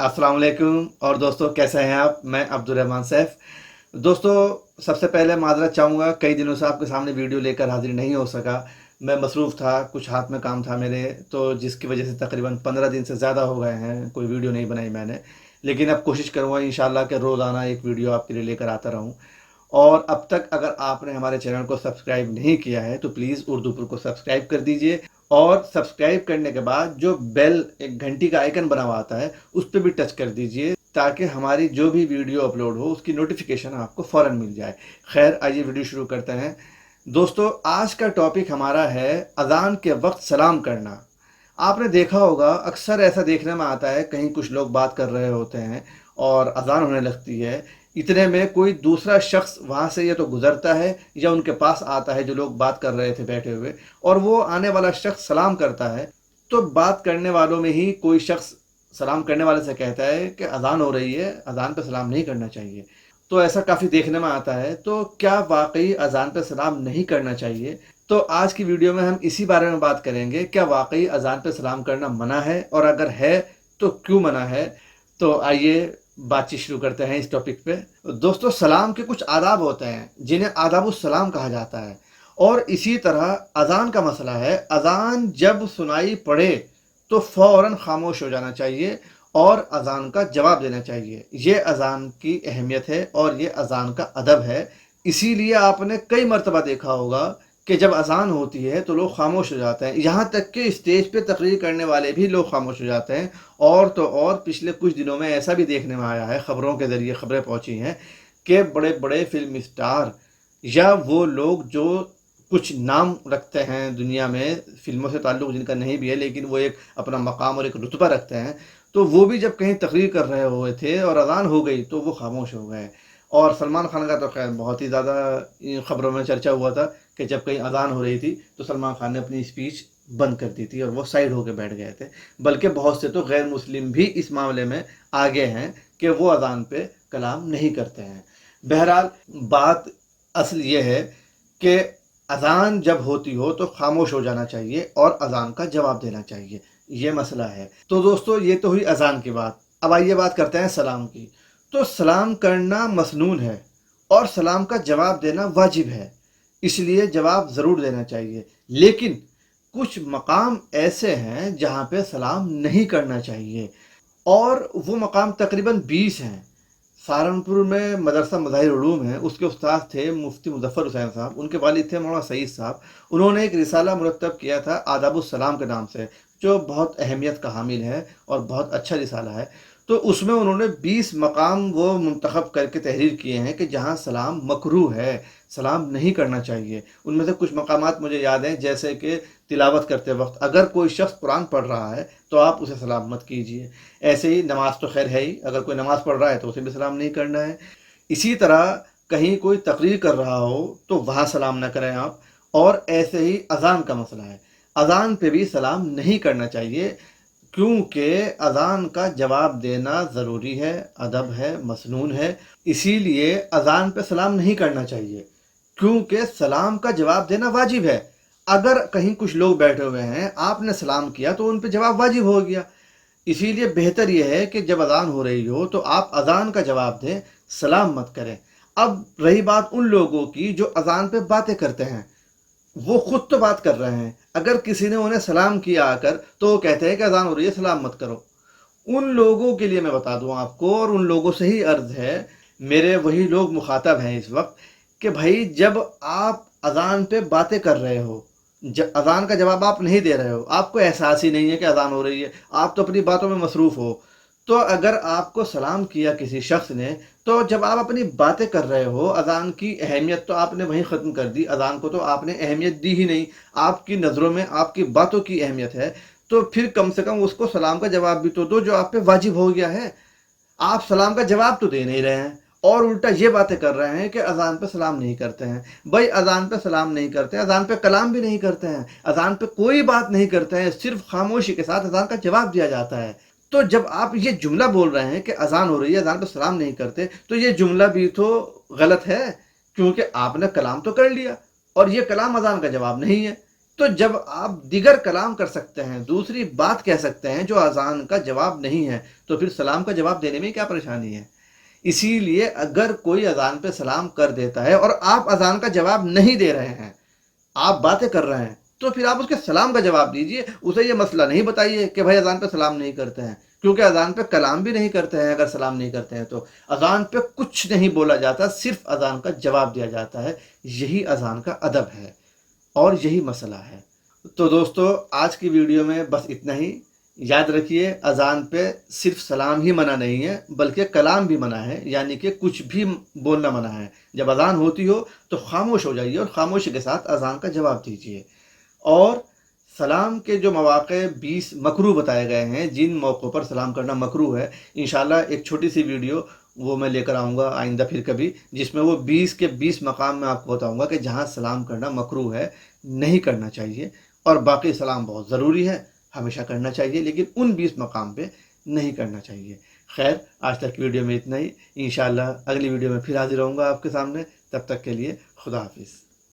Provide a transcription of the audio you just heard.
अस्सलाम वालेकुम। और दोस्तों कैसे हैं आप? मैं अब्दुर्रहमान सैफ। दोस्तों, सबसे पहले माज़रत चाहूँगा, कई दिनों से आपके सामने वीडियो लेकर हाज़िर नहीं हो सका। मैं मसरूफ़ था, कुछ हाथ में काम था मेरे, तो जिसकी वजह से तकरीबन 15 दिन से ज़्यादा हो गए हैं कोई वीडियो नहीं बनाई मैंने। लेकिन अब कोशिश करूँगा इंशाअल्लाह कि रोज़ाना एक वीडियो आपके लिए लेकर आता रहूँ। और अब तक अगर आपने हमारे चैनल को सब्सक्राइब नहीं किया है तो प्लीज़ उर्दूपुर को सब्सक्राइब कर दीजिए। और सब्सक्राइब करने के बाद जो बेल, एक घंटी का आइकन बना हुआ आता है, उस पर भी टच कर दीजिए ताकि हमारी जो भी वीडियो अपलोड हो उसकी नोटिफिकेशन आपको फ़ौरन मिल जाए। खैर, आइए वीडियो शुरू करते हैं। दोस्तों, आज का टॉपिक हमारा है अज़ान के वक्त सलाम करना। आपने देखा होगा, अक्सर ऐसा देखने में आता है, कहीं कुछ लोग बात कर रहे होते हैं और अज़ान होने लगती है, इतने में कोई दूसरा शख्स वहाँ से या तो गुज़रता है या उनके पास आता है जो लोग बात कर रहे थे बैठे हुए, और वो आने वाला शख्स सलाम करता है। तो बात करने वालों में ही कोई शख्स सलाम करने वाले से कहता है कि अज़ान हो रही है, अज़ान पे सलाम नहीं करना चाहिए। तो ऐसा काफ़ी देखने में आता है। तो क्या वाकई अज़ान पे सलाम नहीं करना चाहिए? तो आज की वीडियो में हम इसी बारे में बात करेंगे, क्या वाकई अज़ान पे सलाम करना मना है, और अगर है तो क्यों मना है। तो आइए बातचीत शुरू करते हैं इस टॉपिक पे। दोस्तों, सलाम के कुछ आदाब होते हैं जिन्हें आदाबुस सलाम कहा जाता है, और इसी तरह अज़ान का मसला है। अज़ान जब सुनाई पड़े तो फ़ौरन खामोश हो जाना चाहिए और अज़ान का जवाब देना चाहिए। ये अज़ान की अहमियत है और ये अज़ान का अदब है। इसीलिए आपने कई मरतबा देखा होगा कि जब अज़ान होती है तो लोग खामोश हो जाते हैं, यहाँ तक कि स्टेज पे तकरीर करने वाले भी लोग खामोश हो जाते हैं। और तो और पिछले कुछ दिनों में ऐसा भी देखने में आया है, ख़बरों के ज़रिए ख़बरें पहुँची हैं कि बड़े बड़े फिल्म स्टार या वो लोग जो कुछ नाम रखते हैं दुनिया में, फ़िल्मों से ताल्लुक़ जिनका नहीं भी है लेकिन वो एक अपना मकाम और एक रुतबा रखते हैं, तो वो भी जब कहीं तकरीर कर रहे हुए थे और अज़ान हो गई तो वो खामोश हो गए। और सलमान खान का तो खैर बहुत ही ज़्यादा ख़बरों में चर्चा हुआ था कि जब कहीं अज़ान हो रही थी तो सलमान खान ने अपनी स्पीच बंद कर दी थी और वो साइड होकर बैठ गए थे। बल्कि बहुत से तो गैर मुस्लिम भी इस मामले में आगे हैं कि वो अज़ान पे कलाम नहीं करते हैं। बहरहाल, बात असल ये है कि अज़ान जब होती हो तो खामोश हो जाना चाहिए और अज़ान का जवाब देना चाहिए। ये मसला है। तो दोस्तों, ये तो हुई अज़ान की बात। अब आइए बात करते हैं सलाम की। तो सलाम करना मसनून है और सलाम का जवाब देना वाजिब है, इसलिए जवाब ज़रूर देना चाहिए। लेकिन कुछ मकाम ऐसे हैं जहाँ पे सलाम नहीं करना चाहिए, और वो मकाम तकरीबन 20 हैं। सहारनपुर में मदरसा मज़ाहिर उलूम है, उसके उस्ताद थे मुफ्ती मुज़फ़्फ़र हुसैन साहब, उनके वालिद थे मौलाना सईद साहब। उन्होंने एक रिसाला मुरत्तब किया था आदाबुस सलाम के नाम से, जो बहुत अहमियत का हामिल है और बहुत अच्छा रिसाला है। तो उसमें उन्होंने 20 मकाम वो मुंतखब करके तहरीर किए हैं कि जहाँ सलाम मकरूह है, सलाम नहीं करना चाहिए। उनमें से कुछ मकामात मुझे याद हैं, जैसे कि तिलावत करते वक्त अगर कोई शख्स कुरान पढ़ रहा है तो आप उसे सलाम मत कीजिए। ऐसे ही नमाज तो खैर है ही, अगर कोई नमाज़ पढ़ रहा है तो उसे भी सलाम नहीं करना है। इसी तरह कहीं कोई तकरीर कर रहा हो तो वहाँ सलाम ना करें आप। और ऐसे ही अज़ान का मसला है, अज़ान पे भी सलाम नहीं करना चाहिए, क्योंकि अज़ान का जवाब देना ज़रूरी है, अदब है, मसनून है। इसीलिए अज़ान पे सलाम नहीं करना चाहिए, क्योंकि सलाम का जवाब देना वाजिब है। अगर कहीं कुछ लोग बैठे हुए हैं, आपने सलाम किया तो उन पे जवाब वाजिब हो गया। इसीलिए बेहतर यह है कि जब अज़ान हो रही हो तो आप अज़ान का जवाब दें, सलाम मत करें। अब रही बात उन लोगों की जो अज़ान पे बातें करते हैं, वो खुद तो बात कर रहे हैं, अगर किसी ने उन्हें सलाम किया आकर तो वो कहते हैं कि अज़ान हो रही है, सलाम मत करो। उन लोगों के लिए मैं बता दूं आपको, और उन लोगों से ही अर्ज़ है, मेरे वही लोग मुखातब हैं इस वक्त, कि भाई जब आप अज़ान पे बातें कर रहे हो, अज़ान का जवाब आप नहीं दे रहे हो, आपको एहसास ही नहीं है कि अज़ान हो रही है, आप तो अपनी बातों में मसरूफ़ हो, तो अगर आपको सलाम किया किसी शख्स ने, तो जब आप अपनी बातें कर रहे हो, अज़ान की अहमियत तो आपने वहीं ख़त्म कर दी, अज़ान को तो आपने अहमियत दी ही नहीं। आपकी नज़रों में आपकी बातों की अहमियत है, तो फिर कम से कम उसको सलाम का जवाब भी तो दो जो आप पे वाजिब हो गया है। आप सलाम का जवाब तो दे नहीं रहे हैं और उल्टा ये बातें कर रहे हैं कि अज़ान पे सलाम नहीं करते हैं। भाई, अज़ान पे सलाम नहीं करते, अज़ान पे कलाम भी नहीं करते हैं, अज़ान पे कोई बात नहीं करते हैं, सिर्फ खामोशी के साथ अज़ान का जवाब दिया जाता है। तो जब आप ये जुमला बोल रहे हैं कि अज़ान हो रही है, अज़ान पे सलाम नहीं करते, तो ये जुमला भी तो गलत है, क्योंकि आपने कलाम तो कर लिया और ये कलाम अज़ान का जवाब नहीं है। تو جب آپ دیگر کلام کر سکتے ہیں، دوسری بات کہہ سکتے ہیں جو اذان کا جواب نہیں ہے، تو پھر سلام کا جواب دینے میں کیا پریشانی ہے؟ اسی لیے اگر کوئی اذان پہ سلام کر دیتا ہے اور آپ اذان کا جواب نہیں دے رہے ہیں، آپ باتیں کر رہے ہیں، تو پھر آپ اس کے سلام کا جواب دیجئے، اسے یہ مسئلہ نہیں بتائیے کہ بھائی اذان پہ سلام نہیں کرتے ہیں، کیونکہ اذان پہ کلام بھی نہیں کرتے ہیں اگر سلام نہیں کرتے ہیں تو۔ اذان پہ کچھ نہیں بولا جاتا، صرف اذان کا جواب دیا جاتا ہے، یہی اذان کا ادب ہے اور یہی مسئلہ ہے۔ تو دوستو، آج کی ویڈیو میں بس اتنا ہی۔ یاد رکھیے، اذان پہ صرف سلام ہی منع نہیں ہے بلکہ کلام بھی منع ہے، یعنی کہ کچھ بھی بولنا منع ہے۔ جب اذان ہوتی ہو تو خاموش ہو جائیے اور خاموشی کے ساتھ اذان کا جواب دیجیے۔ اور سلام کے جو مواقع 20 مکروہ بتائے گئے ہیں، جن موقعوں پر سلام کرنا مکروہ ہے، انشاءاللہ ایک چھوٹی سی ویڈیو وہ میں لے کر آؤں گا آئندہ پھر کبھی، جس میں وہ 20 کے 20 مقام میں آپ کو بتاؤں گا کہ جہاں سلام کرنا مکروہ ہے، نہیں کرنا چاہیے، اور باقی سلام بہت ضروری ہے، ہمیشہ کرنا چاہیے، لیکن ان 20 مقام پہ نہیں کرنا چاہیے۔ خیر، آج تک کی ویڈیو میں اتنا ہی۔ انشاءاللہ اگلی ویڈیو میں پھر حاضر ہوں گا آپ کے سامنے، تب تک کے لیے خدا حافظ۔